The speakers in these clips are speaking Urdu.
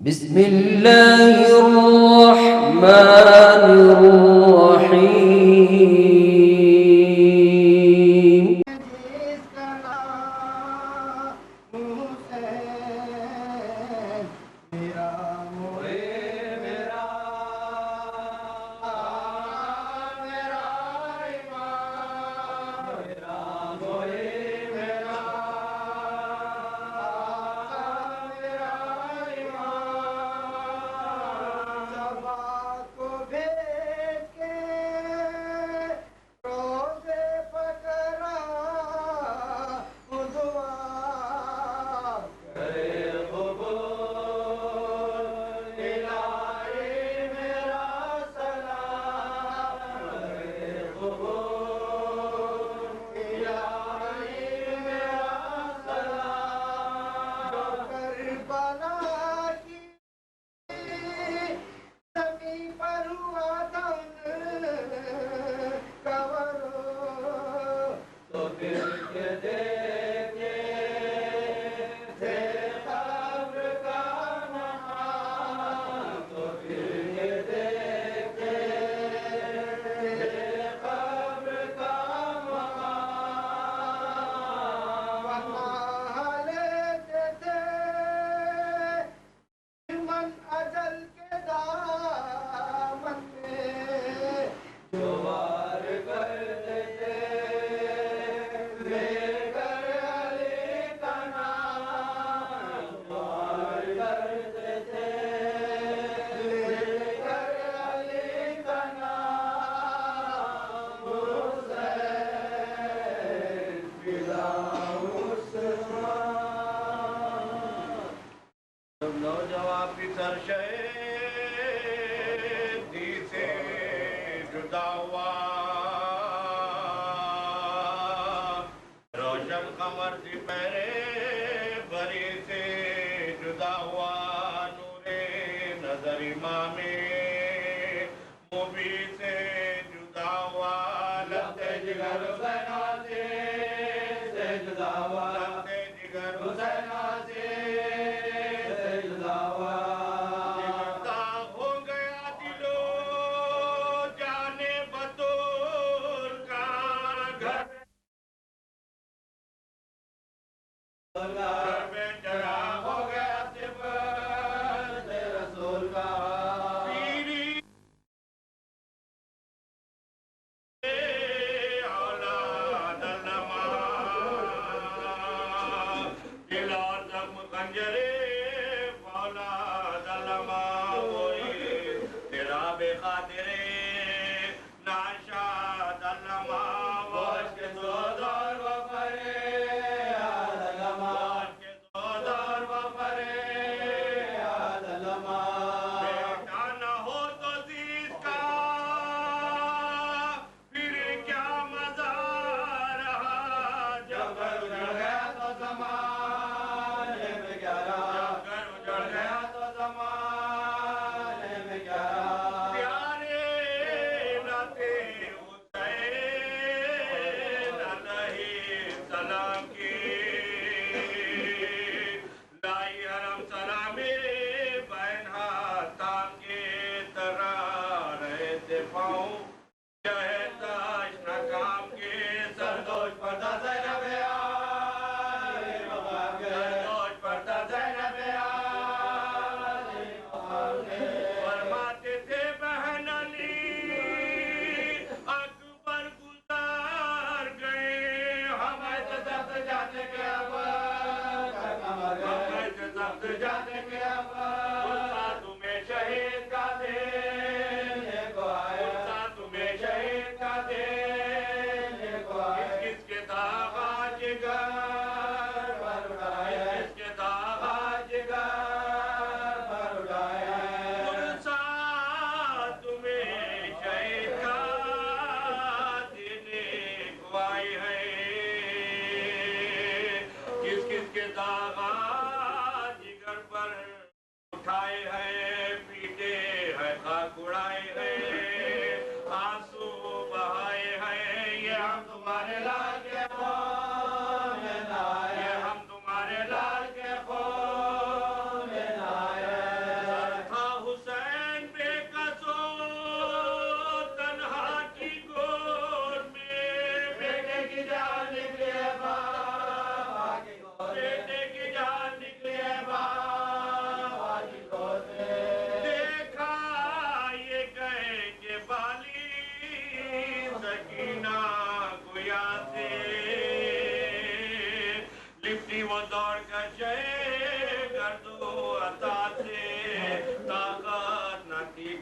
بسم الله الرحمن الرحيم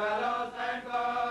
Hello, Senko.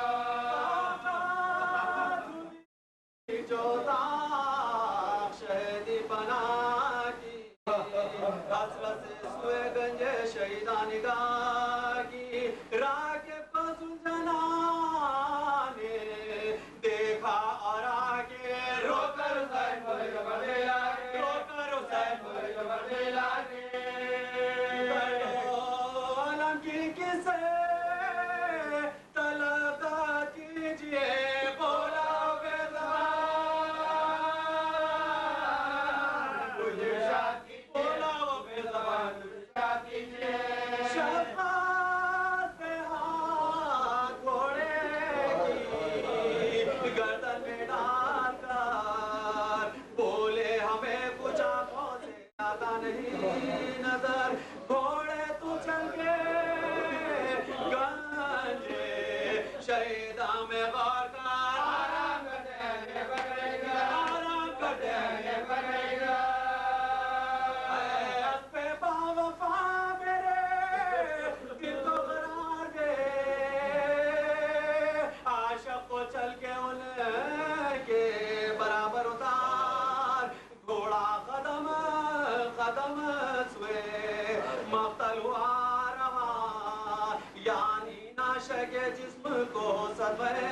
جسم کو صدمے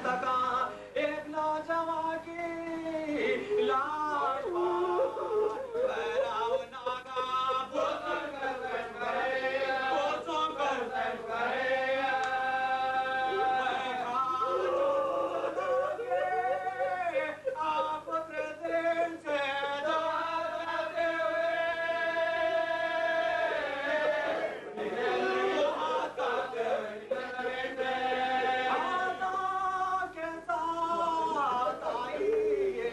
تکا ایک نوجوان کی لاش بہراؤ ناگا بوسوں کر آپ اترے دن سے دعاتے ہوئے آدھا کے ساتھ آئیے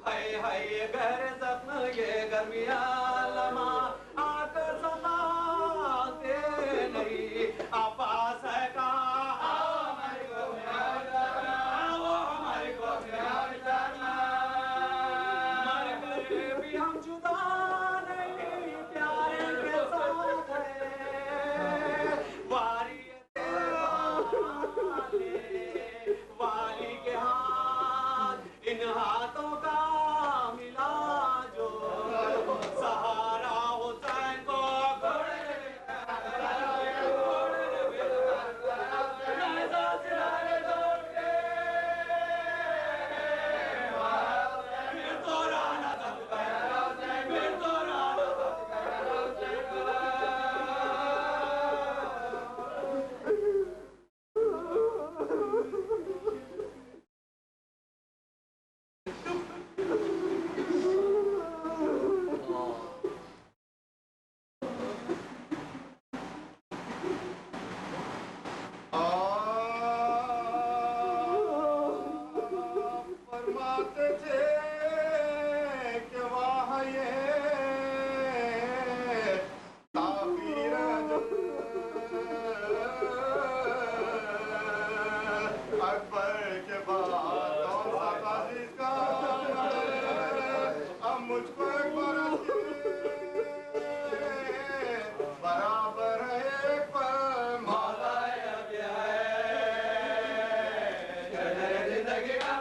ہے گہرے زخم یہ گرمی علمہ آگ سماتے نہیں آپاس ہے کہاں ہماری کو پیار کرنا مر کر بھی ہم جدا نہیں پیارے کے ساتھ ہے واری والی کے ہاتھ ان ہاتھوں کا ملا جو سہارا حسین کو گھوڑے فرماتے تھے کہ واہ یہ تعبیر اکبر کے بعد کون سا قاضی کا اب مجھ کو ایک برس برابر ایک پر مولا اب یہ ہے زندگی کا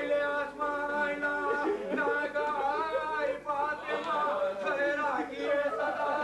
پہلے آسمان ناگاہ فاطمہ زہرا کی صدا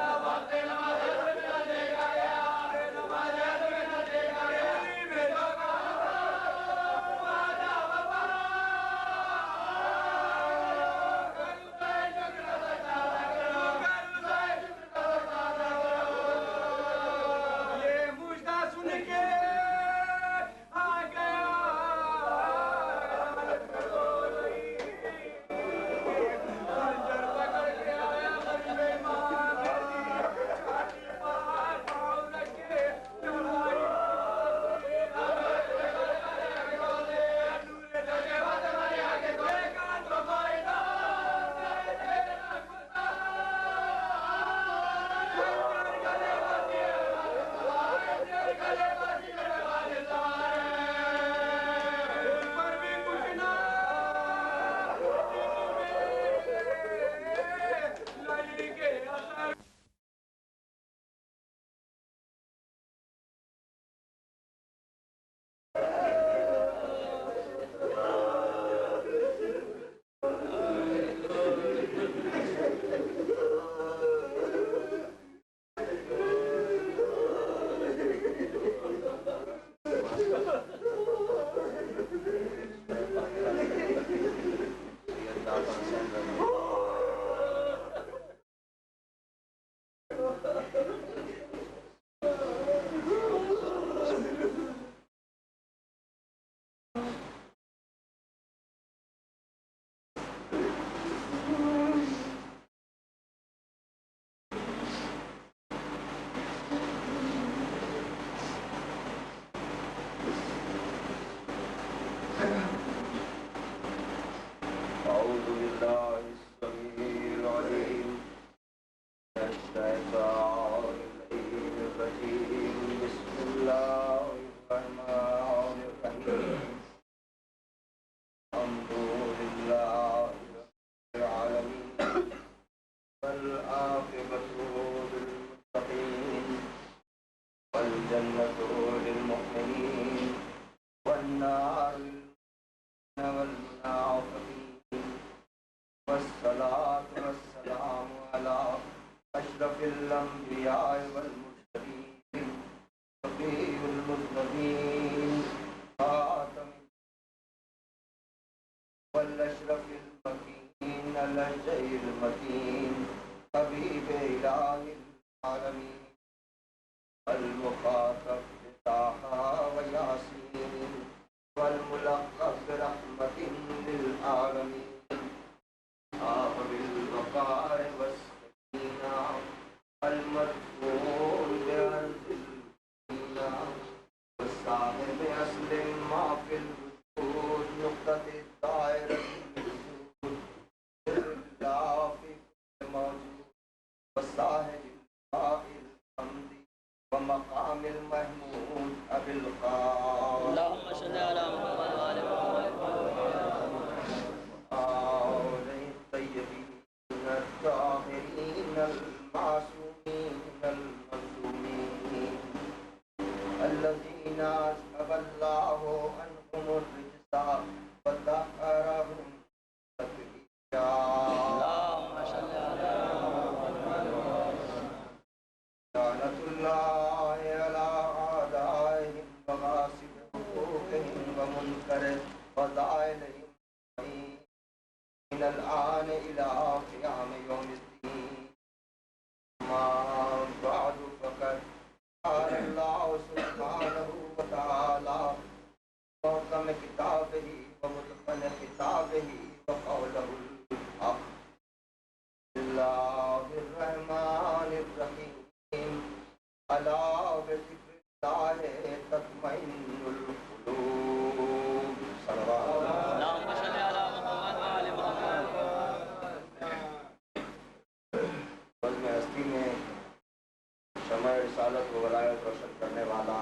رسالت و ولایت روشن کرنے والا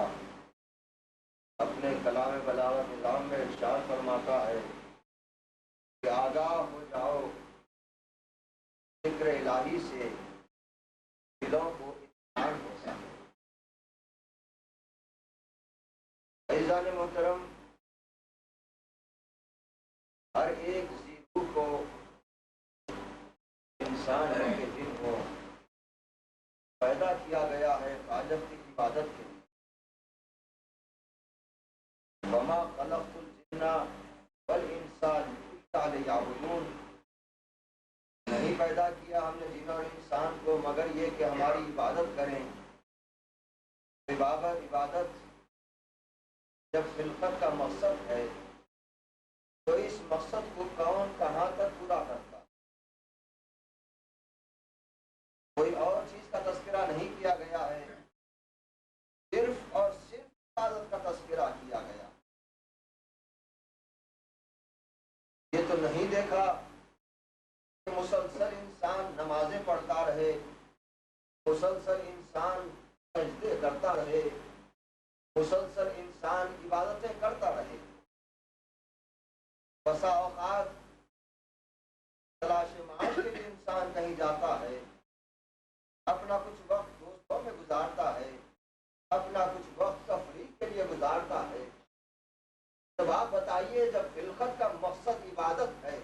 اپنے کلام بلاغت نظام میں ارشاد فرماتا ہے کہ آگاہ ہو جاؤ ذکر الہی سے دلوں کو اطمینان ہوتا ہے۔ عزیزان محترم، ہر ایک ذی روح کو انسان ہو کے جن ہو پیدا کیا گیا ہے خالق کی عبادت کے لیے. وما خلقت الجن والانس الا لیعبدون. نہیں پیدا کیا ہم نے جن اور انسان کو مگر یہ کہ ہماری عبادت کریں. عبادت جب خلقت کا مقصد ہے تو اس مقصد کو کون کہاں تک پورا کرتا؟ کوئی اور چیز کا تذکرہ نہیں کیا گیا ہے، صرف اور صرف عبادت کا تذکرہ کیا گیا. یہ تو نہیں دیکھا کہ مسلسل انسان نمازیں پڑھتا رہے، مسلسل انسان سجدے کرتا رہے، مسلسل انسان عبادتیں کرتا رہے. بسا اوقات تلاش معاش کے لیے انسان کہیں جاتا ہے، اپنا کچھ وقت دوستوں میں گزارتا ہے، اپنا کچھ وقت تفریح کے لیے گزارتا ہے. جب آپ بتائیے جب خلقت کا مقصد عبادت ہے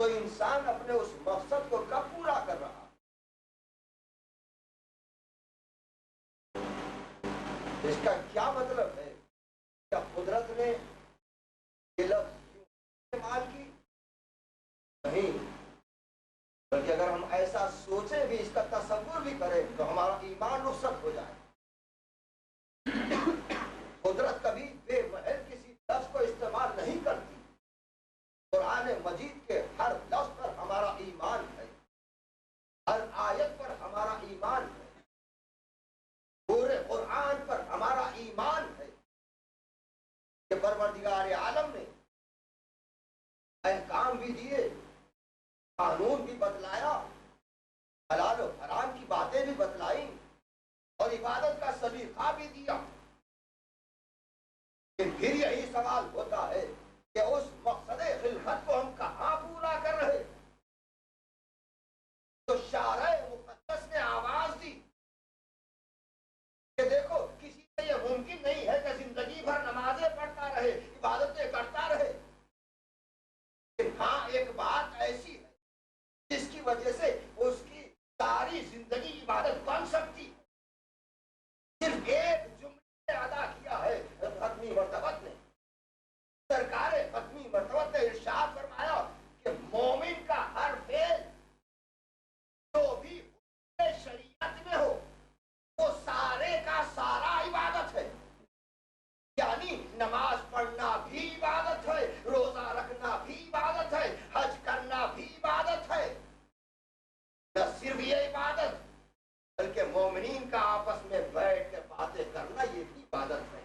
تو انسان اپنے اس مقصد کو کب پورا کر رہا؟ اس کا کیا مطلب ہے؟ کیا قدرت نے یہ لفظ استعمال کی؟ نہیں، بلکہ اگر ہم ایسا سوچیں بھی، اس کا تصور بھی کریں تو ہمارا ایمان رخصت ہو جائے. قدرت کبھی بے محل کسی لفظ کو استعمال نہیں کرتی. قرآن مجید کے ہر لفظ پر ہمارا ایمان ہے، ہر آیت پر ہمارا ایمان ہے، پورے قرآن پر ہمارا ایمان ہے کہ پروردگار عالم نے احکام بھی دیے، قانون بھی بتلایا، حلال و حرام کی باتیں بھی بتلائیں اور عبادت کا سلیقہ بھی دیا. پھر یہی سوال ہوتا ہے کہ اس مقصد خلقت کو ہم کہاں پورا کر رہے؟ تو شارع مقدس نے آواز دی کہ دیکھو کسی سے یہ ممکن نہیں ہے کہ زندگی بھر نمازیں پڑھتا رہے، عبادتیں کرتا رہے. ہاں ایک بات ایسی ہے جس کی وجہ سے اس کی ساری زندگی عبادت بن سکتی ہے. صرف ایک جملے ادا کیا ہے ختمی مرتبت نے. سرکار ختمی مرتبت نے ارشاد فرمایا کہ مومن کا ہر فعل جو بھی شریعت میں ہو وہ سارے کا سارا عبادت ہے. یعنی نماز پڑھنا بھی عبادت ہے، روزہ رکھنا بھی عبادت ہے، حج کرنا بھی عبادت ہے. نہ صرف یہ عبادت بلکہ مومنین کا آپس میں بیٹھ کے باتیں کرنا یہ بھی عبادت ہے.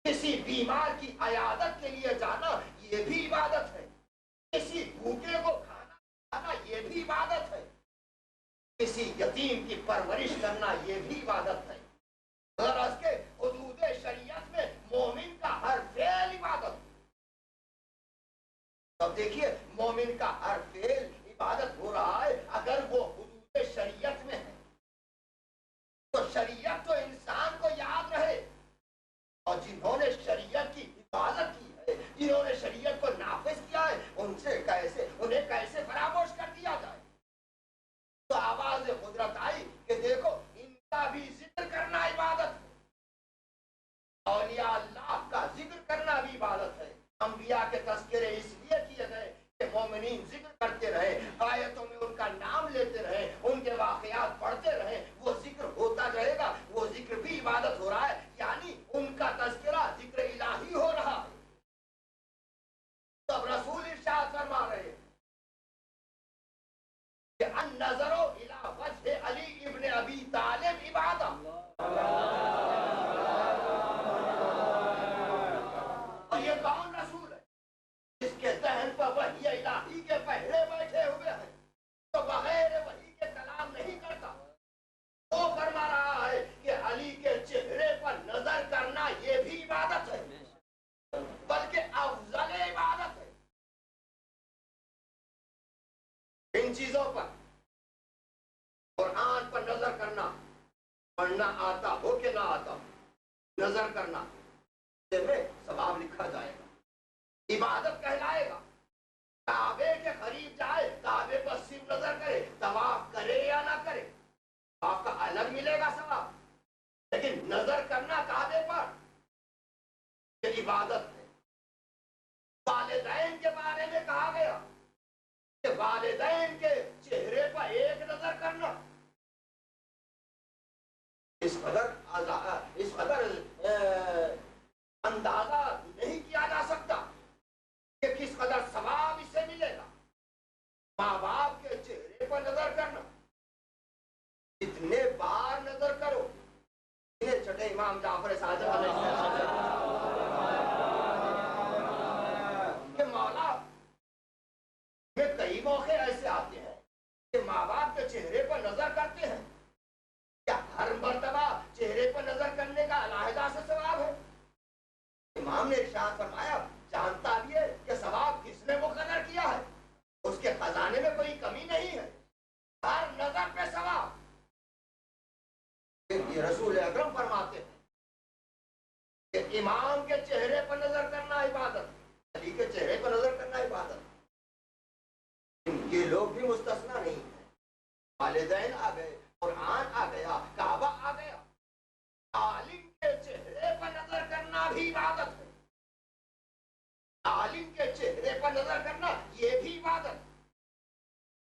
کسی بیمار کی عیادت کے لیے جانا یہ بھی عبادت ہے. کسی بھوکے کو کھانا کھانا یہ بھی عبادت ہے. کسی یتیم کی پرورش کرنا یہ بھی عبادت ہے. غرض کے حدود شریعت میں مومن کا ہر فعل عبادت. اب دیکھیے مومن کا ہر فعل عبادت ہو رہا ہے اگر وہ حدود شریعت میں ہے تو شریعت تو انسان کو یاد رہے. اور جنہوں نے شریعت کی حفاظت کی ہے، جنہوں نے شریعت کو نافذ کیا ہے، انہیں کیسے فراموش کر دیا جائے؟ تو آواز قدرت آئی کہ دیکھو ان کا بھی ذکر کرنا عبادت ہے. اولیاء اللہ کا ذکر کرنا بھی عبادت ہے. انبیاء کے تذکرے اس لیے کیے گئے کہ مومنین ذکر کرتے رہے، آیتوں میں ان کا نام لیتے رہے، ان کے واقعات پڑھتے رہے. وہ ذکر ہوتا رہے گا، وہ ذکر بھی عبادت ہو رہا ہے. یعنی ان کا تذکرہ ذکر الہی ہو رہا ہے. تب رسول ارشاد فرما رہے کہ النظر الی وجہ علی ابن ابی طالب عبادت. اور یہ کون رسول ہے جس کے ذہن پر وحی الہی کے پہرے بیٹھے ہوئے ہیں تو بغیر وحی کے کلام نہیں کرتا؟ وہ فرما رہا ہے کہ علی کے چہرے پر نظر کرنا یہ بھی عبادت ہے، بلکہ افضل عبادت ہے. ان چیزوں پر قرآن پر نظر کرنا، پڑھنا آتا ہو کہ نہ آتا ہو، نظر کرنا میں ثواب لکھا جائے گا، عبادت کہلائے گا. کہ والدین کے چہرے پر ایک نظر کرنا اس قدر اندازہ نہیں کیا جا سکتا کہ کس قدر ثواب اس سے ملے گا. ماں باپ کے چہرے پر نظر کرنا جتنے بار نظر کرو انہیں چھٹے امام جعفر صادق علیہ السلام کہ مولا میں کئی موقع ایسے آتے ہیں کہ ماں باپ کے چہرے پر نظر کرتے ہیں. کیا ہر مرتبہ چہرے پر نظر کرنے کا علیحدہ سے ثواب ہے؟ امام نے ارشاد فرمایا جانتا بھی ہے کہ ثواب کس نے مقرر کیا ہے، اس کے خزانے میں کوئی کمی نہیں ہے، ہر نظر پہ ثواب. یہ رسول اکرم فرماتے ہیں کہ امام کے چہرے پر نظر کرنا عبادت، علی کے چہرے پر نظر کرنا عبادت. یہ لوگ بھی مستثنا نہیں ہیں. والدین آ گئے، قرآن آ گیا، کعبہ آ گیا، عالم کے چہرے پر نظر کرنا بھی عبادت ہے. عالم کے چہرے پر نظر کرنا یہ بھی عبادت.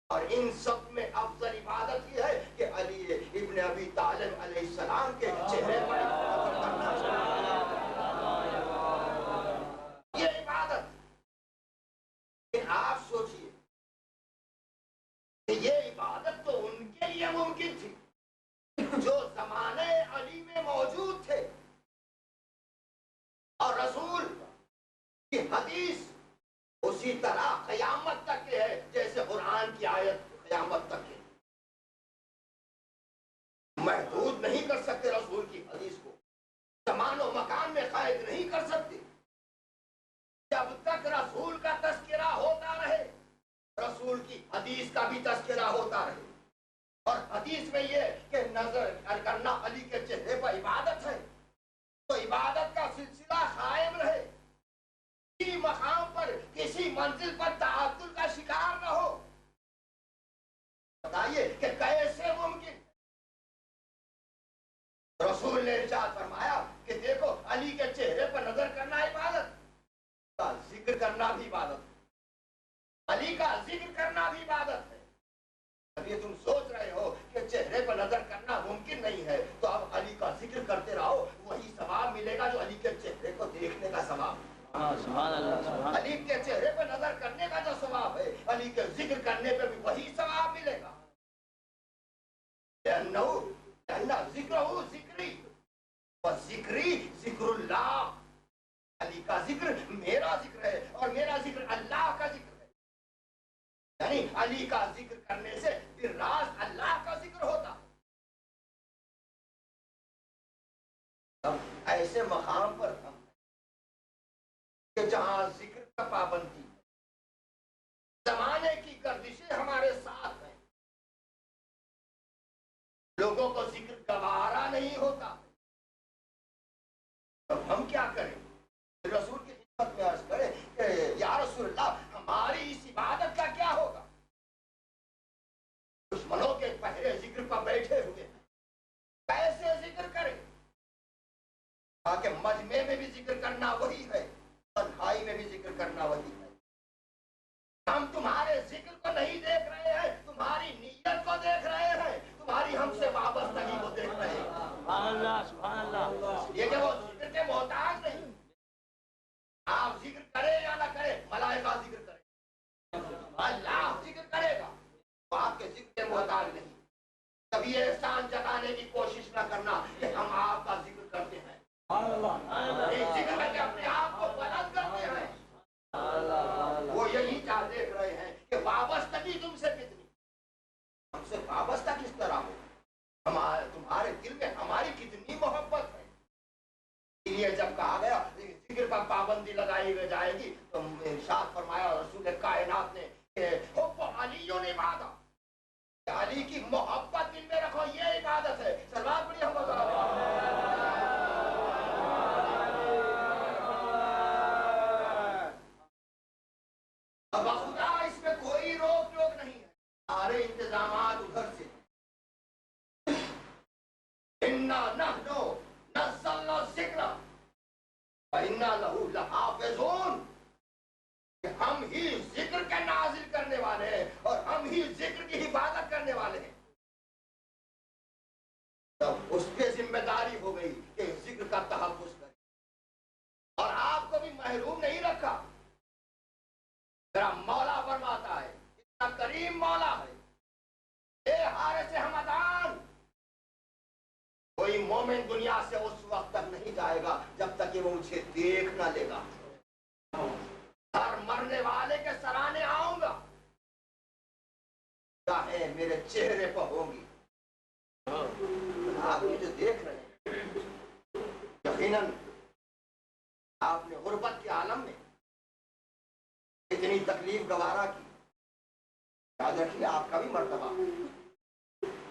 اور ان سب میں افضل عبادت یہ ہے کہ علی ابن ابی طالب علیہ السلام کے چہرے پر نظر کرنا یہ عبادت. لیکن آپ سوچئے کہ یہ عبادت تو ان کے لیے ممکن تھی جو زمانے علی میں موجود تھے، اور رسول کی حدیث اسی طرح قیامت تک کے ہے جیسے قرآن کی آیت قیامت تک ہے. محدود نہیں کر سکتے رسول کی حدیث کو، زمان و مکان میں قید نہیں کر سکتے. جب تک رسول کا تذکرہ ہوتا رہے رسول کی حدیث کا بھی تذکرہ ہوتا رہے. اور حدیث میں یہ کہ نظر کرنا علی کے چہرے پر عبادت ہے تو عبادت کا سلسلہ قائم رہے، کسی مقام پر کسی منزل پر تعطل کا شکار نہ ہو. بتائیے کہ کیسے ممکن؟ رسول نے ارشاد فرمایا کہ دیکھو علی کے چہرے پر نظر کرنا عبادت کا ذکر کرنا بھی عبادت ہے، علی کا ذکر کرنا بھی عبادت ہے. اب یہ تم سوچ رہے ہو کہ چہرے پر نظر کرنا ممکن نہیں ہے تو اب علی کا ذکر کرتے رہو، وہی ثواب ملے گا جو علی کے چہرے کو دیکھنے کا ثواب ہے. علی کے چہرے پر نظر کرنے کا جو ثواب ہے علی کے ذکر کرنے پہ بھی وہی ثواب ملے گا. ذکرہ ذکری وذکری ذکر اللہ. علی کا ذکر میرا ذکر ہے اور میرا ذکر اللہ کا ذکر ہے. یعنی علی کا ذکر کرنے سے پھر راز اللہ کا ذکر ہوتا. ایسے مقام پر ہم کہ جہاں ذکر کا پابندی، زمانے کی گردشیں ہمارے ساتھ ہیں، لوگوں کو ذکر گوارا نہیں ہوتا. اب ہم کیا کریں؟ رسول کی خدمت میں عرض کریں کہ یا رسول اللہ ہماری اس عبادت کا کیا ہوگا؟ دشمنوں کے پہلے ذکر پر بیٹھے ہوئے ہیں، کیسے ذکر کریں؟ تاکہ مجمع میں بھی ذکر کرنا وہی ہے، تنہائی میں بھی ذکر کرنا وہی ہے. ہم تمہارے ذکر کو نہیں دیکھ رہے ہیں، تمہاری نیت کو دیکھ رہے ہیں، تمہاری ہم سے وابستگی کو دیکھ رہے ہیں. سبحان اللہ. یہ کہ وہ ذکر کے محتاج نہیں. آپ ذکر کریں یا نہ کریں، ملائکہ ذکر کریں، اللہ ذکر کرے گا، وہ آپ کے ذکر کے محتاج نہیں. کبھی احسان جتانے کی کوشش نہ کرنا کہ ہم آپ کا ذکر کرتے ہیں، ذکر کر کے اپنے آپ کو بلند کرتے ہیں. وہ یہی دیکھ رہے ہیں کہ وابستگی تم سے کتنی، ہم سے وابستہ کس طرح ہو، تمہارے دل میں ہماری کتنی محبت ہے. اس لیے جب کہا گیا ذکر پر پابندی لگائی جائے گی تو ارشاد فرمایا رسول کائنات نے کہ حب علی عبادت، علی کی محبت دل میں رکھو، یہ عبادت ہے. سلوات پڑھیے ہم خدا. اس میں کوئی روک ٹوک نہیں ہے، سارے انتظامات ادھر سے. اِنَّا نَحْنُ نَزَّلْنَا الذِّکْرَ وَإِنَّا لَهُ لَحَافِظُونَ. کہ ہم ہی ذکر کے نازل کرنے والے ہیں کریم مولا ہے. اے حارث حمدان، کوئی مومن دنیا سے اس وقت تک نہیں جائے گا جب تک کہ وہ مجھے دیکھ نہ لے گا. ہر مرنے والے کے سرانے آؤں گا، چاہے میرے چہرے پر ہوں گی. آپ مجھے دیکھ رہے ہیں، یقیناً آپ نے غربت کے عالم میں اتنی تکلیف گوارا کی. یاد رکھیے آپ کا بھی مرتبہ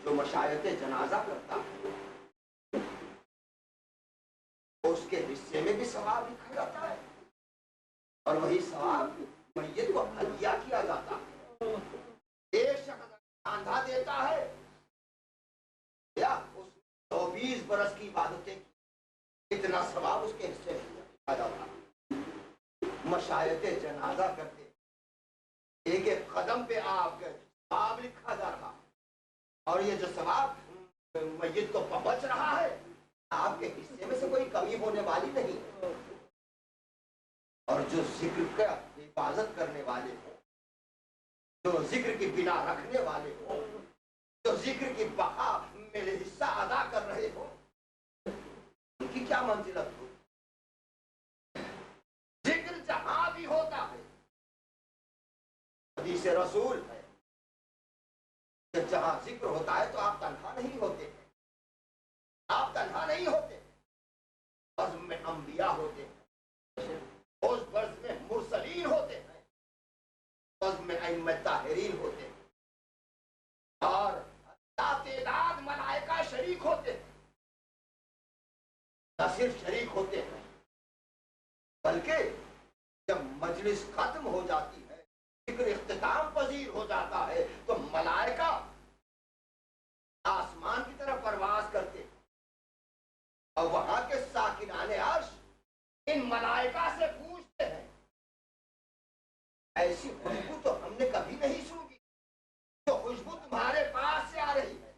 جو مشایعت جنازہ کرتا ہے اس کے حصے میں بھی ثواب لکھا جاتا ہے، اور وہی ثواب میت کو ہدیہ کیا جاتا ہے. ایک شخص آندھا دیتا ہے یا اس 120 برس کی عبادتیں اتنا ثواب اس کے حصے میں لکھا جاتا ہے. مشایعت جنازہ کرتے ایک ایک قدم پہ آپ کے ثواب لکھا جا رہا، اور یہ جو ثواب میت کو پہنچ رہا ہے آپ کے حصے میں سے کوئی کمی ہونے والی نہیں. اور جو ذکر کا حفاظت کرنے والے ہوں، جو ذکر کی بنا رکھنے والے ہوں، جو ذکر کی بقا میں حصہ ادا کر رہے ہوں، ان کی کیا منزلت ہو. ذکر جہاں بھی ہوتا ہے، حدیث رسول ہے کہ جہاں ذکر ہوتا ہے تو آپ تنہا نہیں ہوتے ہیں. آپ تنہا نہیں ہوتے، بزم میں انبیاء ہوتے ہیں، اس بزم میں مرسلین ہوتے ہیں، بزم میں ائمہ طاہرین ہوتے ہیں، اور تعداد ملائکہ شریک ہوتے ہیں. نہ صرف شریک ہوتے ہیں بلکہ جب مجلس ختم ہو جاتی ہے، ذکر اختتام پذیر ہو جاتا ہے، تو ملائکہ آسمان کی طرف پرواز کرتے ہیں، اور وہاں کے ساکنان عرش ان ملائکہ سے پوچھتے ہیں ایسی خوشبو تو ہم نے کبھی نہیں سنی، جو خوشبو تمہارے پاس سے آ رہی ہے.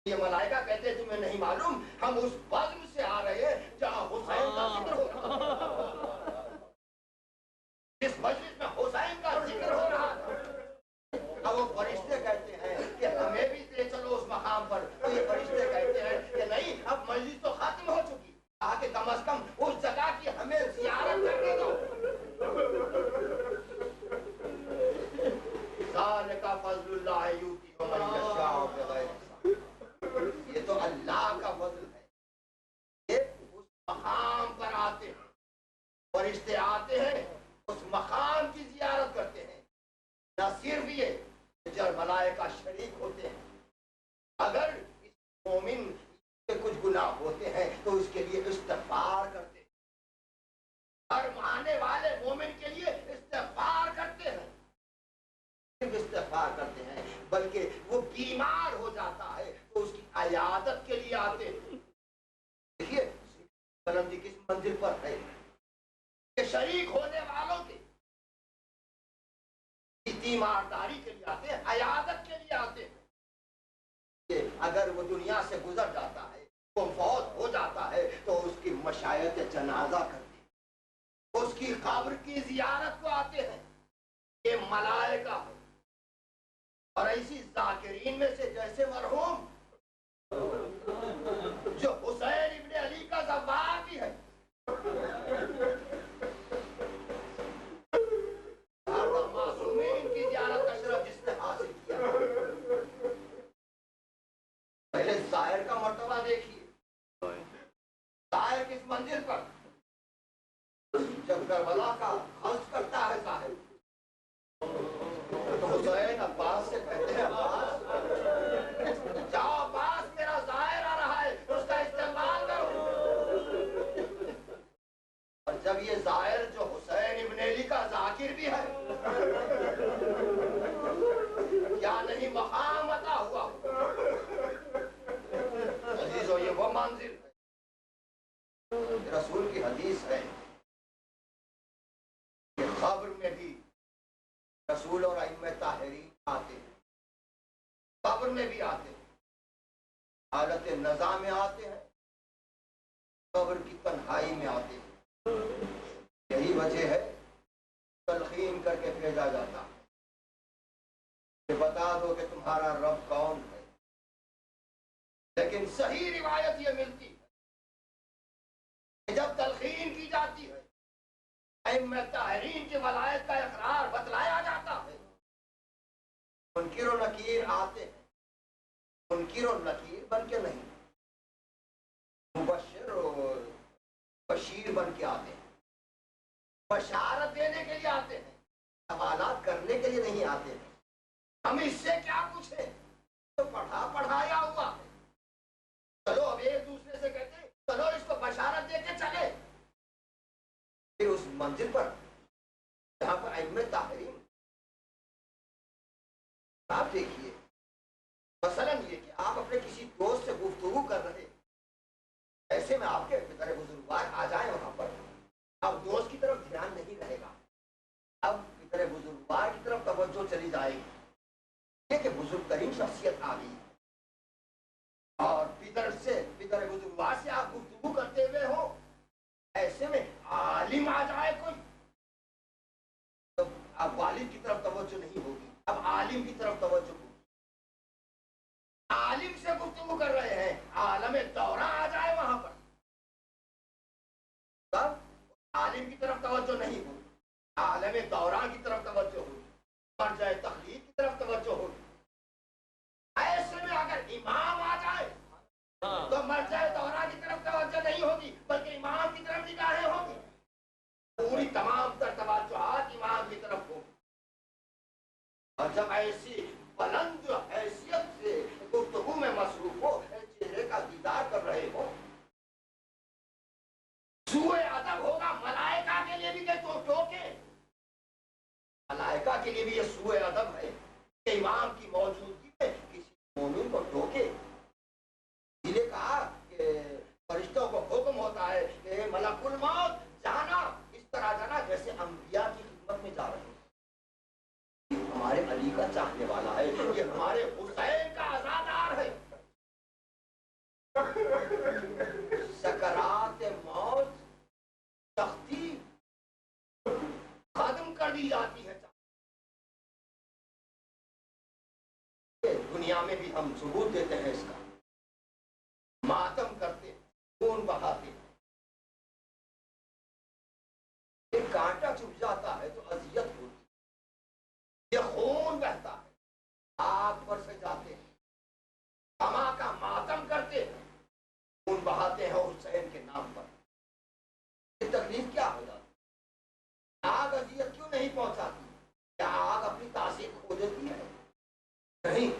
یہ ملائکہ کہتے ہیں تمہیں نہیں معلوم، ہم اس بزم سے آ رہے ہیں جہاں حسین کا ذکر ہو رہا ہے، جس مجلس میں حسین کا ذکر ہو رہا تھا. اب وہ فرشتے کہتے ہیں کہ ہمیں بھی لے چلو اس مقام پر، تو یہ فرشتے کہتے ہیں کہ نہیں، اب مجلس تو ختم ہو چکی، تاکہ کم از کم اس جگہ کی ہمیں زیارت کرنے دو. ذالک فضل اللہ یؤتیہ من یشاء بغیر حساب. یہ تو اللہ کا فضل ہے. یہ اس مقام پر آتے ہیں، فرشتے آتے ہیں، اس مقام کی زیارت کرتے ہیں. نہ صرف یہ جب ملائکہ شریک ہوتے ہیں، اگر اس مومن کے کچھ گناہ ہوتے ہیں تو اس کے لیے استغفار کرتے ہیں. ہر ماننے والے مومن کے لیے استغفار کرتے ہیں. صرف استغفار کرتے ہیں بلکہ وہ بیمار ہو جاتا ہے تو اس کی عیادت کے لیے آتے ہیں. دیکھیے بلندی کس منزل پر ہے کہ شریک ہونے والوں کے تیمارداری کے لیے آتے ہیں، عیادت کے لیے آتے ہیں. کہ اگر وہ دنیا سے گزر جاتا ہے، وہ فوت ہو جاتا ہے، تو اس کی مشایعت جنازہ کرتے ہیں، اس کی قبر کی زیارت کو آتے ہیں. یہ ملائکہ ہے. اور ایسی ذاکرین میں سے جیسے مرحوم جو حسین ابن علی کا زوار بھی ہے، معصومین کی زیارت کا شرف جس نے حاصل کیا. پہلے ظاہر کا مرتبہ دیکھیے، ظاہر کس منزل پر، جب کربلا کا خرچ کرتا ہے ظاہر، تو حسین عباس سے کہتے ہیں عباس جاؤ، عباس میرا ظاہر آ رہا ہے، اس کا استعمال کرو. اور جب یہ ظاہر جو حسین ابن علی کا ذاکر بھی ہے، کیا نہیں مقام عطا ہوا. عزیزو یہ وہ منزل ہے. رسول کی حدیث ہے کہ قبر میں بھی رسول اور ائمہ طاہرین آتے ہیں، قبر میں بھی آتے ہیں، حالت نزا میں آتے ہیں، قبر کی تنہائی میں آتے ہیں. یہی وجہ ہے تلقین کر کے بھیجا جاتا ہے. تمہارا رب کون ہے؟ لیکن صحیح روایت یہ ملتی ہے کہ جب تلقین کی جاتی ہے، ائمہ طاہرین کے ولایت کا اقرار بتلایا جاتا ہے، منکر و نکیر آتے ہیں، منکر و نکیر بن کے نہیں، مبشر و بشیر بن کے آتے ہیں، بشارت دینے کے لیے آتے ہیں، سوالات کرنے کے لیے نہیں آتے ہیں۔ ہم اس سے کیا پوچھیں؟ تو پڑھایا ہوا ہے، چلو اب ایک دوسرے سے کہتے ہیں چلو اس کو بشارت دے کے چلے، پھر اس منزل پر جہاں پر ائمہ طاہرین، آپ دیکھیے مثلا یہ کہ آپ اپنے کسی دوست سے گفتگو کر رہے، ایسے میں آپ کے پدر بزرگوار آ جائیں وہاں پر، اب دوست کی طرف دھیان نہیں رہے گا، اب پدر بزرگوار کی طرف توجہ چلی جائے گی کہ بزرگ ترین شخصیت آ گئی، اور پدر بزرگوار سے آپ گفتگو کرتے ہوئے ہو، ایسے میں عالم آ جائے کوئی، تو اب والد کی طرف توجہ نہیں ہوگی، اب عالم کی طرف توجہ ہوگی۔ عالم سے گفتگو کر رہے ہیں، عالم دورہ آ جائے وہاں پر، تب عالم کی طرف توجہ نہیں ہوگی، عالم دورہ کی طرف توجہ ہوگی، مرجع تخلیق کی طرف توجہ ہوگی۔ ایسے میں اگر امام آ جائے تو مرجع دورہ کی طرف توجہ نہیں ہوگی، بلکہ امام کی طرف نگاہیں ہوگی، پوری تمام تر توجہات امام کی طرف ہوگی۔ اور جب ایسی بلند حیثیت سے گفتگو میں مصروف ہو، چہرے کا دیدار کر رہے ہو، سوء ادب ہوگا ملائکہ کے لیے بھی کہ تو ٹوکے، ملائکہ کے لیے بھی یہ سوء ادب ہے کہ امام کی موجودگی میں کسی مومن کو ٹوکے۔ اس لیے کہا کہ فرشتوں کو حکم ہوتا ہے کہ ملک الموت جانا اس طرح جانا جیسے انبیاء کی خدمت میں جا رہے ہیں، یہ ہمارے علی کا چاہنے والا ہے، یہ ہمارے حسین کا عزادار ہے۔ سکرات موت سختی ختم کر دی جاتی ہے، دنیا میں بھی ہم ثبوت دیتے ہیں اس کا، ماتم کرتے ہیں، خون بہاتے ہیں، ایک کانٹا چبھ جاتا ہے تو اذیت ہوتی ہے، یہ خون بہتا ہے، آگ پر سے جاتے ہیں، ہما کا ماتم کرتے ہیں، خون بہاتے ہیں حسین کے نام پر، یہ تکلیف کیا ہو جاتی؟ آگ اذیت کیوں نہیں پہنچاتی؟ کیا آگ اپنی تاثیر کھو دیتی ہے؟ نہیں۔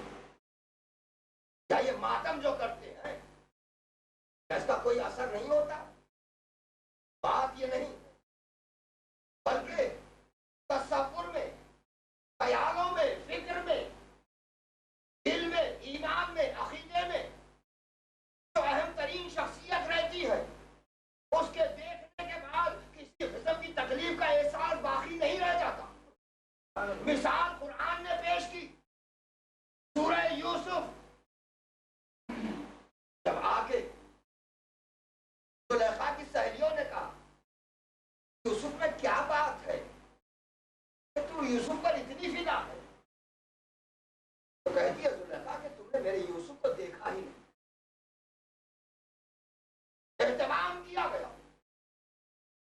کیا یہ ماتم جو کرتے ہیں اس کا کوئی اثر نہیں ہوتا؟ بات یہ نہیں، بلکہ تصور میں، خیالوں میں، فکر میں، دل میں، ایمان میں، عقیدے میں جو اہم ترین شخصیت رہتی ہے، اس کے دیکھنے کے بعد کسی قسم کی تکلیف کا احساس باقی نہیں رہ جاتا۔ مثال قرآن نے پیش کی، سورہ یوسف، جب آگے زلیخا کی سہیلیوں نے کہا یوسف میں کیا بات ہے کہ تو یوسف پر اتنی فدا ہے، تو کہتی ہے زلیخا کہ تم نے میرے یوسف کو دیکھا ہی نہیں، اہتمام کیا گیا،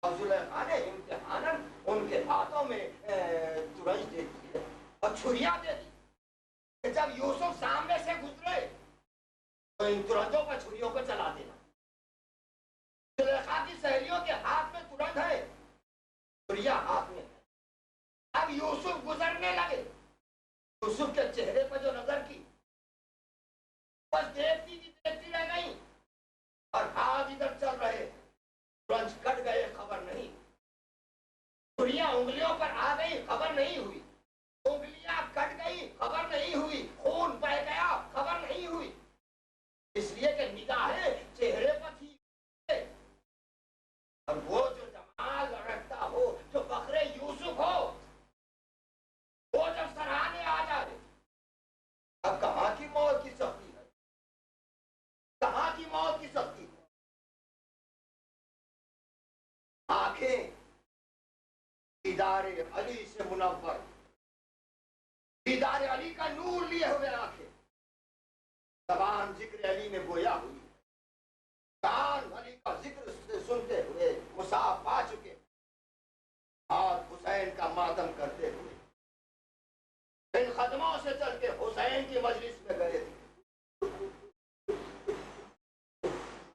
اور زلیخا نے امتحاناً ان کے ہاتھوں میں ترنج دے دی اور چھریاں دے دی کہ جب یوسف سامنے سے گزرے تو ان ترنجوں پر چھریوں کو چلا دینا۔ زلیخا کی سہیلیوں کے ہاتھ میں ترنج ہے، چھریاں ہاتھ میں ہے، اب یوسف گزرنے لگے، یوسف کے چہرے پر جو نظر کی بس دیکھتی رہ گئی، اور ہاتھ ادھر چل رہے، ترنج کٹ گئے، خبر نہیں، چھریاں انگلیوں پر آ گئی، خبر نہیں ہوئی، انگلیاں کٹ گئی، خبر نہیں ہوئی، خون بہہ گیا، خبر نہیں ہوئی، اس لیے کہ نگاہیں چہرے پر تھی، اور وہ جو جمال رکھتا ہو، جو فخر یوسف ہو، وہ جب سراہنے آ جائے، اب کہاں کی موت کی سختی ہے، کہاں کی موت کی سختی ہے؟ آنکھیں دیدار علی سے منور، دیدار علی کا نور لیے ہوئے آنکھیں، ان قدموں سے چل کے حسین کی مجلس میں گئے تھے.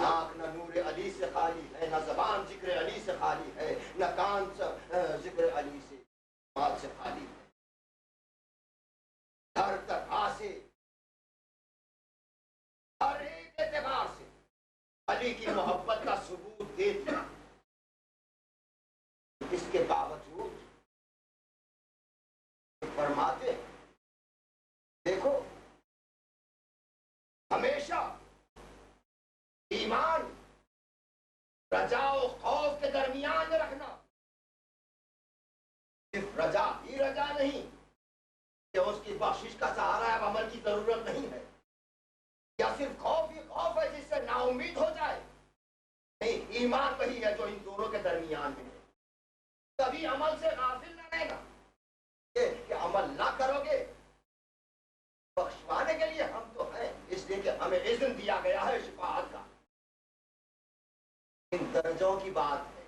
آنکھ نہ نور علی سے خالی ہے، نہ زبان ذکر علی سے خالی ہے، نہ کان ذکر علی سے بات سے خالی ہے. ہر طرح سے، ہر ایک اعتبار سے علی کی محبت کا ثبوت دے دیا. اس کے باوجود فرماتے دیکھو ہمیشہ ایمان رجا و خوف کے درمیان میں رکھنا. صرف رجا ہی رجا نہیں کہ اس کی بخشش کا سہارا اب عمل کی ضرورت نہیں ہے، یا صرف خوف ہی خوف ہے جس سے نا امید ہو جائے. نہیں، ایمان وہی ہے جو ان دونوں کے درمیان میں ہے. کبھی عمل سے غافل نہ رہے گا کہ عمل نہ کرو گے. بخشوانے کے لیے ہم تو ہیں، اس لیے کہ ہمیں اذن دیا گیا ہے شفاعت کا. ان درجوں کی بات ہے،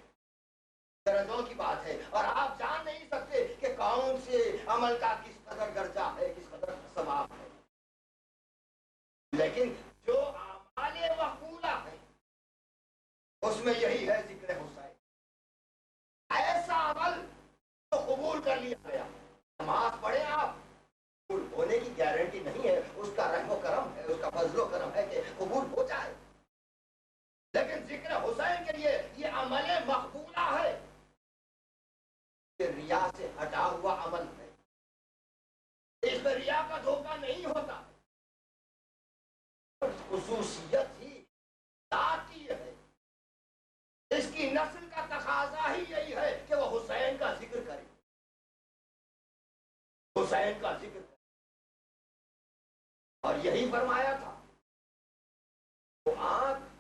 درجوں کی بات ہے، اور آپ جان نہیں سکتے کہ کون سے عمل کا کس قدر درجہ ہے، کس قدر ثواب ہے. لیکن جو اعمال مقبولہ ہے اس میں یہی ہے ذکر حسین. ایسا عمل تو قبول کر لیا گیا. نماز پڑھیں آپ، قبول ہونے کی گارنٹی نہیں ہے، اس کا رحم و کرم ہے، اس کا فضل و کرم ہے کہ قبول ہو جائے. لیکن ذکر حسین کے لیے یہ عمل مقبولہ ہے، یہ ریا سے ہٹا ہوا عمل ہے. اس میں ریا کا دھوکہ نہیں ہوتا. خصوصیت ہی ذات کی ہے، اس کی نسل کا تقاضا ہی یہی ہے کہ وہ حسین کا ذکر کرے، حسین کا ذکر کرے. اور یہی فرمایا تھا، وہ آنکھ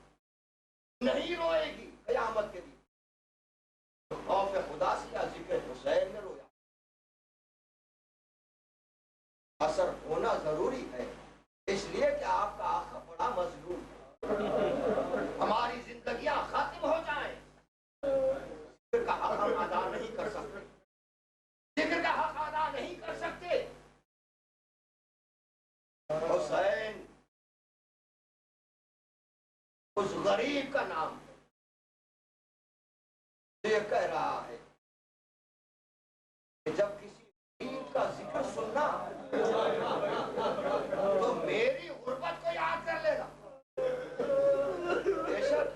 نہیں روئے گی قیامت کے دن خوف خدا سے یا ذکر حسین میں رویا. اثر ہونا ضروری ہے، اس لیے کہ آپ کا آقا بڑا مظلوم ہے. ہماری زندگیاں ختم ہو جائیں، ذکر کا حق ہم ادا نہیں کر سکتے، ذکر کا حق ادا نہیں کر سکتے. حسین اس غریب کا نام ہے. یہ کہہ رہا ہے کہ جب کسی غریب کا ذکر سننا تو میری غربت کو یاد کر لے گا. بے شک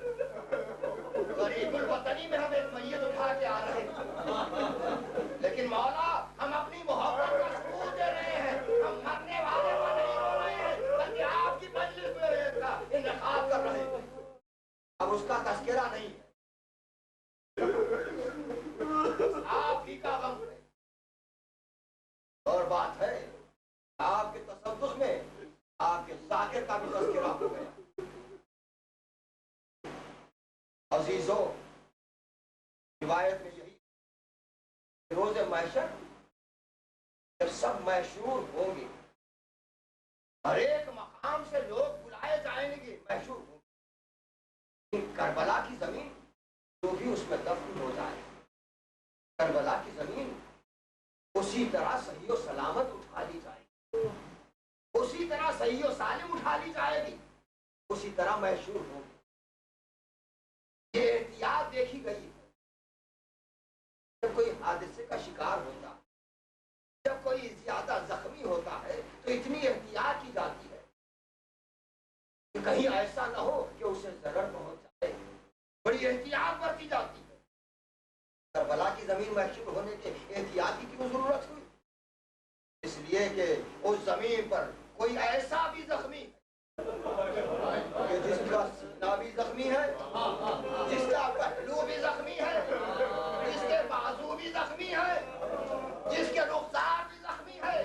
غریب الوطنی میں ہم ایک میت اٹھا کے آ رہے ہیں، لیکن مولا ہم اپنی محبت کا ثبوت دے رہے ہیں. ہم مرنے والے کو نہیں رو رہے ہیں، بلکہ آپ کی مجلس میں انعقاد کر رہے ہیں. اب اس کا تذکرہ نہیں ہے، آپ ہی کا غم ہے. اور بات ہے آپ کے تصدق میں آپ کے ذاکر کا بھی تذکرہ ہو گیا. عزیزو، روایت میں یہی روز محشر جب سب محشور ہوں گے، ہر ایک مقام سے لوگ بلائے جائیں گے، محشور ہوں گے. کربلا کی زمین جو بھی اس میں دفن ہو جائے، کربلا کی زمین اسی طرح صحیح و سلامت اٹھا لی جائے گی، اسی طرح صحیح و سالم اٹھا لی جائے گی، اسی طرح محشور ہوگی. یہ احتیاط دیکھی گئی ہے. جب کوئی حادثے کا شکار ہوتا، جب کوئی زیادہ زخمی ہوتا ہے تو اتنی احتیاط کی جاتی ہے کہ کہیں ایسا نہ ہو کہ اسے ضرر پہنچ جائے. بڑی احتیاط برتی جاتی ہے. کربلا کی زمین محشور ہونے کے احتیاط کی کیوں ضرورت ہوئی؟ اس لیے کہ اس زمین پر کوئی ایسا بھی زخمی کہ جس کا سینہ بھی زخمی ہے، جس کا پہلو بھی زخمی ہے، جس کے بازو بھی زخمی ہے، جس کے رخسار بھی زخمی ہے،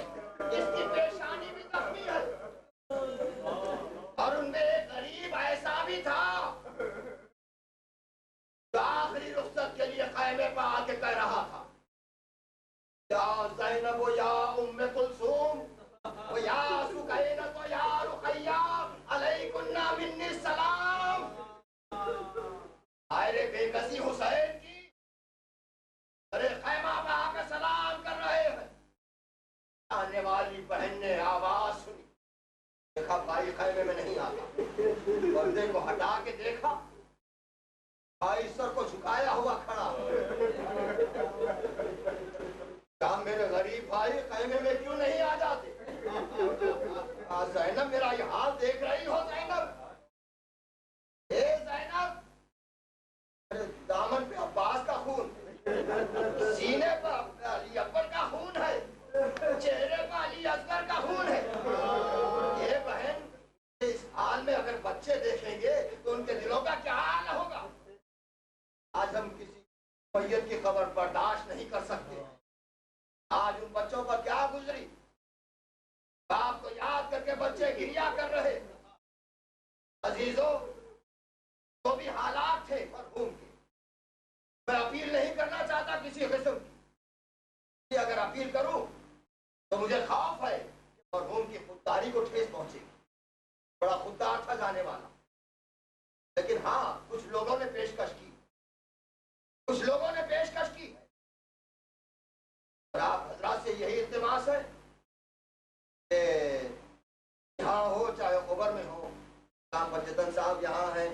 جس کی پیشانی بھی زخمی ہے. اور ان میں ایک غریب ایسا بھی تھا جو آخری رخصت کے لیے خیمے پہ آ کے کہہ رہا تھا، یا زینب و یا ام کلثوم و یا سکینہ و یا رقیہ علیکن منی السلام. آئے بے کسی حسین کی ارے خیمہ پہ آ کے سلام کر رہے ہیں. بھائی خیمے میں نہیں آتا. پردے کو ہٹا کے دیکھا, بھائی سر کو جھکایا ہوا کھڑا. کہا میرے غریب بھائی خیمے میں کیوں نہیں آ جاتے؟ زینب میرا یہ حال دیکھ رہی ہو زینب؟ اے زینب, دامن پہ عباس کا خون, سینے پر علی اکبر کا خون ہے, چہرے پر علی اصغر کا خون ہے. یہ بہن اس حال میں اگر بچے دیکھیں گے تو ان کے دلوں کا کیا حال ہوگا؟ آج ہم کسی میت کی خبر برداشت نہیں کر سکتے. آج ان بچوں پر کیا گزری, باپ کو یاد کر کے بچے گریا کر رہے. عزیزوں, تو بھی حالات تھے مرحوم کے. میں اپیل نہیں کرنا چاہتا کسی قسم کی, اگر اپیل کروں تو مجھے خوف ہے کہ مرحوم کی خودداری کو ٹھیس پہنچے گی. بڑا خوددار تھا جانے والا, لیکن ہاں کچھ لوگوں نے پیشکش کی, کچھ لوگوں نے پیشکش کی. اور آپ حضرات سے یہی التماس ہے کہ یہاں ہو چاہے خبر میں ہو, شام مجدن صاحب یہاں ہیں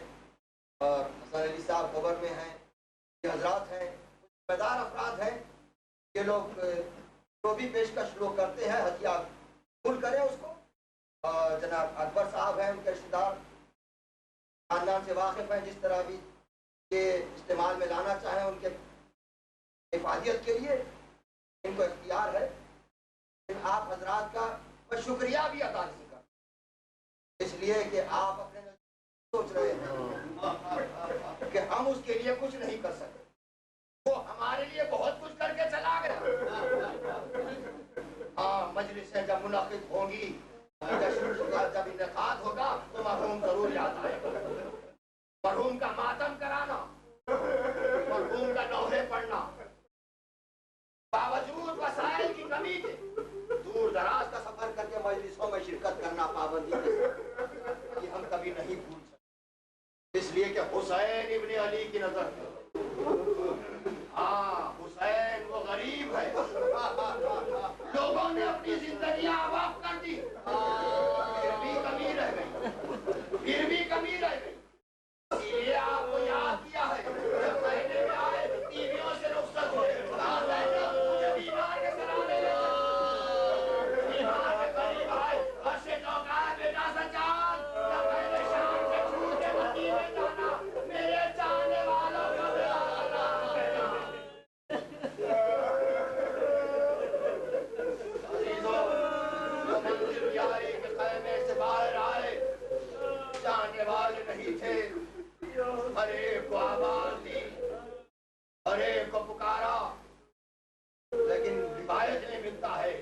اور حسن علی صاحب خبر میں ہیں, یہ حضرات ہیں, ذمہ دار افراد ہیں. یہ لوگ جو بھی پیشکش لوگ کرتے ہیں ہتھیار قبول کریں اس کو. اور جناب اکبر صاحب ہیں, ان کے رشتے دار خاندان سے واقف ہیں, جس طرح بھی یہ استعمال میں لانا چاہیں ان کے حفاظت کے لیے ان کو اختیار ہے. آپ حضرات کا میں شکریہ بھی ادا نہیں کرتا, اس لیے کہ آپ اپنے سوچ رہے ہیں کہ ہم اس کے لیے کچھ نہیں کر سکتے. وہ ہمارے لیے بہت کچھ کر کے چلا گیا. ہاں, مجلسیں جب منعقد ہوں گی, جب انعقاد ہوگا تو مرحوم ضرور یاد آئے گا. مرحوم کا ماتم کرانا, مرحوم کا لوحے پڑھنا, باوجود وسائل کی کمی کے دور دراز کا سفر کر کے مجلسوں میں شرکت کرنا پابندی کے ساتھ, یہ ہم کبھی نہیں بھول سکتے. اس لیے کہ حسین ابن علی کی نظر ہاں حسین وہ غریب ہے. لوگوں نے اپنی زندگیاں وقف کر دی, پھر بھی کمی رہ گئی, پھر بھی کمی رہ گئی. اسی لیے آپ کو یاد کیا ہے, جب مہینے میں آئے ٹی ویوں سے رخصت ہوئے, کہا زینب مجھے بیمار کے سرانے لے چلو. بیمار کے قریب آئے, گھر سے چوکا بیٹا سجاد, جب میں نے شام سے چھوٹ کے مدینے جانا, میرے چاہنے والوں کو عزیزوں, وہ منزل یہ آئی کہ خیمے سے باہر آئے, جانے والے نہیں تھے. ہر ایک کو آواز دی, ہر ایک کو پکارا, لیکن روایت میں ملتا ہے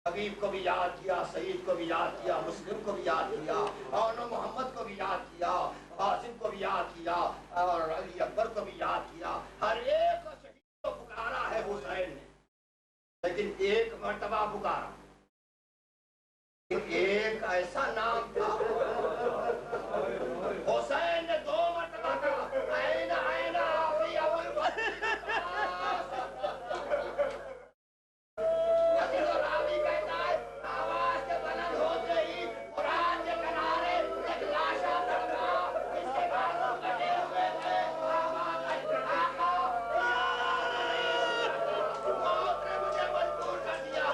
حبیب کو بھی یاد کیا, سعید کو بھی یاد کیا, مسلم کو بھی یاد کیا, اور محمد کو بھی یاد کیا, قاسم کو بھی یاد کیا, اور علی اکبر کو بھی یاد کیا. ہر ایک کو شہید کو پکارا ہے حسین نے, لیکن ایک مرتبہ پکارا. ایک ایسا نام تھا, حسین نے 2 مرتبہ کہا عین عین آفی ابو الفضل. راوی کہتا ہے آواز کے بلند ہوتے ہی قرآن کے کنارے ایک لاشا تڑپا, اس کے بازو کٹے ہوئے تھے. آواز آئی آقا موت نے مجھے مجبور کر دیا.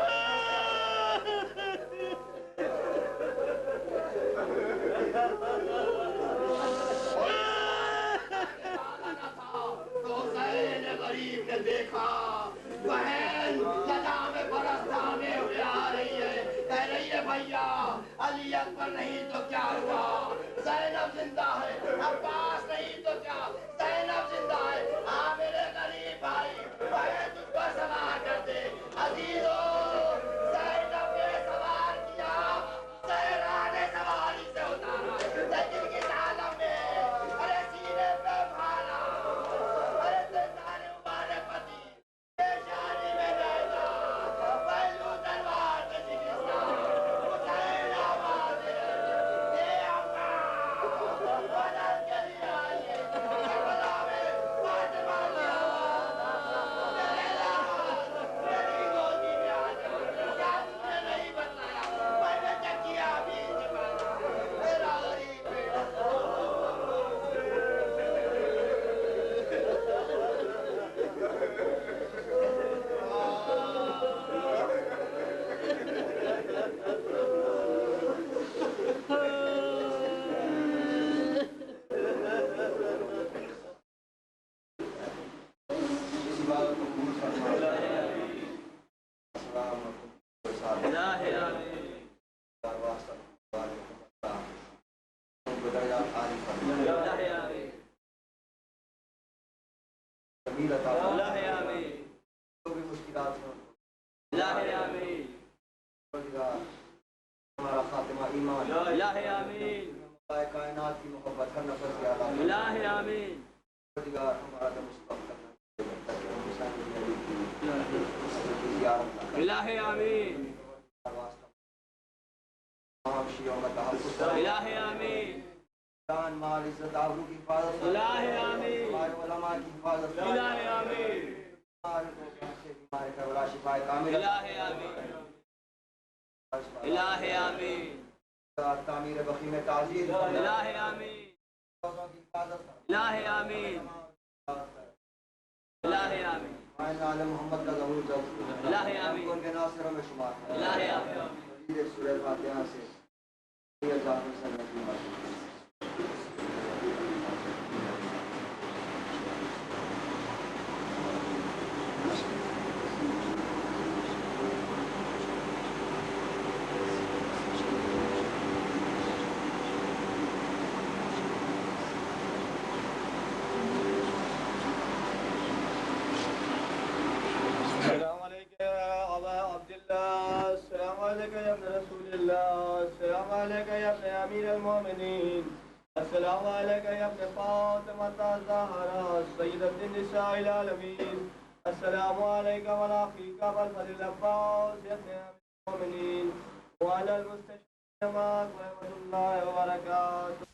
غریب نے دیکھا بہن لگا میں برسانے ہوئے آ رہی ہے, کہہ رہی ہے بھیا علی اکبر نہیں تو کیا ہوا, زینب زندہ ہے, عباس نہیں تو کیا, زینب زندہ ہے. ہاں میرے غریب بھائی, بہن تجھ پر سوار کر دے. عزیزوں, زینب نے سوار کیا, زہرا نے سواری سے اتارا, لیکن کس عالم میں, ارے سینے پہ بھالا, ارے زندان مبارکتی, بے شانی میں رہتا, پہلو دربار میں شکستان, حسین آواز دے, اے اماں مدد کے لیے آئیے, کربلا میں فاطمہ کی آواز, میرے لال میری گودی میں آ جا. الہ آمین واسطہ والے ان کو درجات عالی فرما الہ آمین جمیل عطا فرما الہ آمین جو بھی مشکلات ہیں الہ آمین ہمارا خاتمہ ایمان الہ آمین خدائے کائنات کی محبت ہر نفر سے اعلیٰ الہ آمین دیگر ہمارا دم مستقبل تاکہ ہم حسین بن علی کی زیارت نہ کریں الہ آمین واسطہ تمام شیعوں کا تحفظ الہ آمین جان مال عزت آبرو کی حفاظت الہ آمین ہمارے علماء کی حفاظت الہ آمین ہمارے کربلا شفائے کامل الہ آمین الہ آمین تعمیر بقی میں تعزیر الہ آمین الہ آمین الہ آمین عالم محمد کا ظہور جلد الہ آمین ان کے ناصروں میں شمار الہ آمین مزید سورہ فاتحہ سے سید جعفر صلی اللہ علیہ وسلم السلام عليك يا أبا عبد الله السلام عليك يا ابن رسول الله السلام عليك يا ابن أمير المؤمنين السلام عليك يا ابن فاطمة الزهراء سيدة النساء العالمين السلام عليك وعلى أخيك والفضل العباس يا ابن أمير المؤمنين وعلى المستشفى معك ورحمة الله وبركاته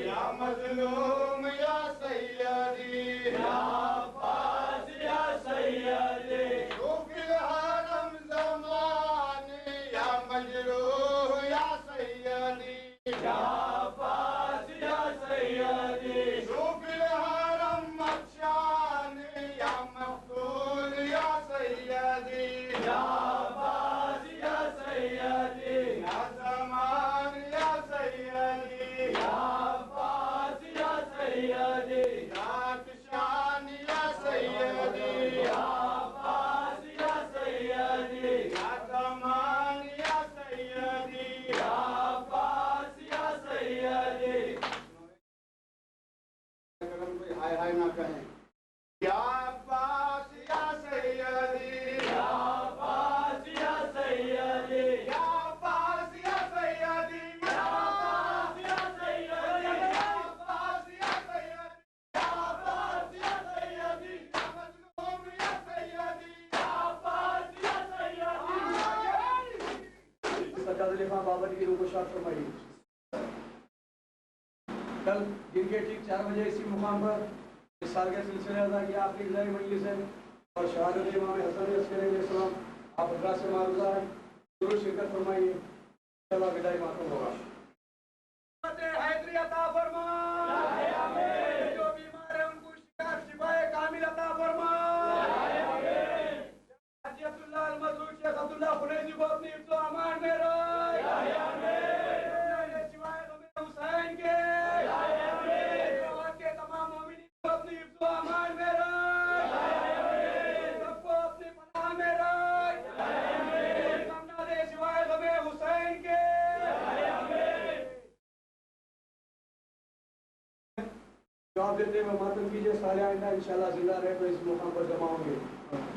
یا مظلوم یا سیدی شوف الحرم زمانی یا مجروح یا سیدی شوف الحرم مخشانی یا مقتول یا سیدی یا زمان یا سیدی یا کشان یا سیدی یا زمان یا سیدی کوئی ہائے ہائے نہ کہیں یا عباس یا سیدی یا عباس یا سیدی یا عباس یا سیدی یا عباس یا سیدی یا عباس یا سیدی یا عباس یا سیدی یا مظلوم یا سیدی یا عباس یا سیدی سجاد علی خان بابا کی روح کو شاد فرمائیے. کل دن کے ٹھیک 4 بجے اسی مقام پر اس سال کے سلسلے ادا کی آپ کی ابتدائی مجلس ہے اور شہادت امام حسن عسکری علیہ السلام آپ حضرات سے معروضہ ہے. ضرور شرکت فرمائیے. چلو ابتدائی ماتم ہوگا. حیدری عطا فرما. جو بیمار ہیں ان کو شفا کامل عطا فرما. حاجی عبداللہ المظلوم شیخ عبداللہ خلیجی کو اپنی حفظ و امان میں رکھ. سوائے غم حسین کے کے تمام مومنین کو اپنی حفظ و امان میں رکھ. سب کو اپنی پناہ میں رکھ. سامنا دے سوائے غم حسین کے. جواب دیتے ہوئے ماتم کیجیے. سارے آئندہ انشاءاللہ زندہ رہے تو اس مقام پر جمع ہوں گے.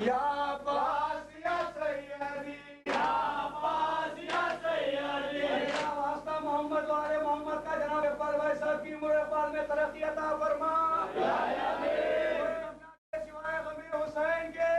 یا عباس یا سیدی یا عباس یا سیدی واسطہ محمد والے محمد کا جناب اقبال بھائی صاحب کی عمر اقبال میں ترقی عطا فرما. سوائے غم حسین کے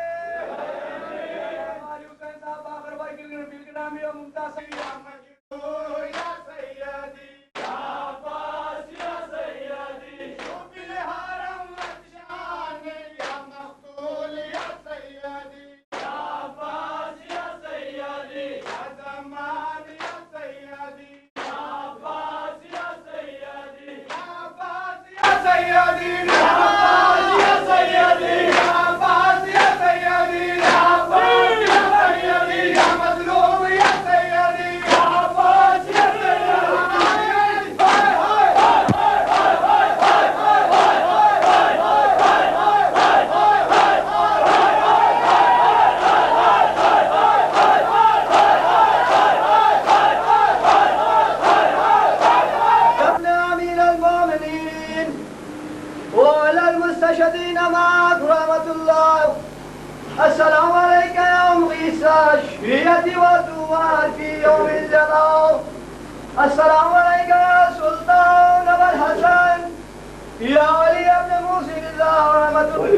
علی حسین صاحب باقر بھائی بالگرامی و ممتاز یا مجروح یا سیدی یا عباس یا سیدی شوف الحرم مخشانی یا مقتول یا سیدی یا عباس یا سیدی یا زمان یا سیدی یا عباس یا سیدی یا عباس یا سیدی یا عباس یا سیدی یا عباس یا سیدی یا عباس یا سیدی یا مظلوم یا سیدی یا عباس یا ابن امیر المؤمنین وعلى المستشهدين معك رحمة الله. السلام عليك يا مغيث الشفية والدوار في يوم الجلال. السلام عليك يا سلطان أبا الحسن يا علي بن موسى الله رحمة الله.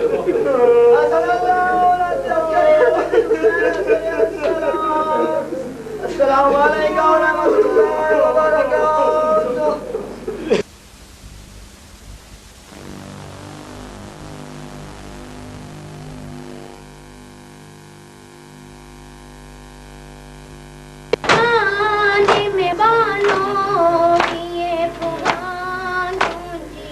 السلام عليك ورحمة الله وبركاته. میں بالوں یہ پوان تجھی